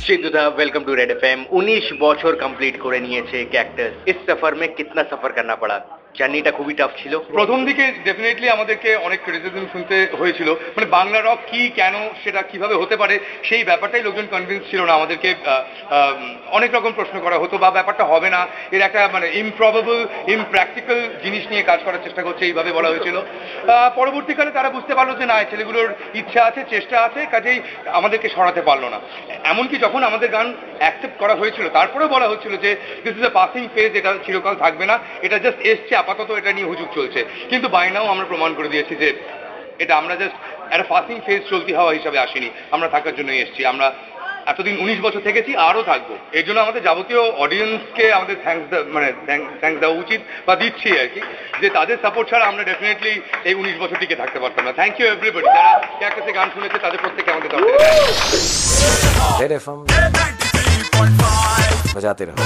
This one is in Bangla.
सिद्धू दा वेलकम टू रेड एफएम। 19 বছর কমপ্লিট করে নিয়েছে ক্যাক্টাস। इस सफर में कितना सफर करना पड़ा? জার্নিটা খুবই টাফ ছিল। প্রথম দিকে ডেফিনেটলি আমাদেরকে অনেক ক্রিটিসিজম শুনতে হয়েছিল, মানে বাংলা রক কি, কেন, সেটা কিভাবে হতে পারে, সেই ব্যাপারটাই লোকজন কনভিন্স ছিল না। আমাদেরকে অনেক রকম প্রশ্ন করা হতো, বা ব্যাপারটা হবে না, এর একটা মানে ইমপ্রবাবল ইমপ্র্যাকটিক্যাল জিনিস নিয়ে কাজ করার চেষ্টা করছে, এইভাবে বলা হয়েছিল। পরবর্তীকালে তারা বুঝতে পারলো যে না, ছেলেগুলোর ইচ্ছা আছে, চেষ্টা আছে, কাজেই আমাদেরকে সরাতে পারলো না। এমনকি যখন আমাদের গান অ্যাকসেপ্ট করা হয়েছিল, তারপরেও বলা হচ্ছিল যে this is a passing phase, এটা চিরকাল থাকবে না, এটা জাস্ট এসছে, আপাতত এটা নিয়ে হুজুগ চলছে। কিন্তু বাই নাও আমরা প্রমাণ করে দিয়েছি যে এটা আমরা জাস্ট একটা পাসিং ফেজ, চলতি হওয়া হিসাবে আসিনি, আমরা থাকার জন্যই এসেছি। আমরা এতদিন 19 বছর থেকেছি, আরও থাকবো। এর জন্য আমাদের যাবতীয় অডিয়েন্সকে আমাদের থ্যাঙ্কস দেওয়া উচিত, বা দিচ্ছি আর কি, যে তাদের সাপোর্ট ছাড়া আমরা ডেফিনেটলি এই 19 বছর টিকে থাকতে পারতাম না। থ্যাংক ইউ এভরিবডি যারা ক্যাক্টাসে গান শুনেছে, তাদের প্রত্যেকে আমাদের দরকার। बजाते रहो।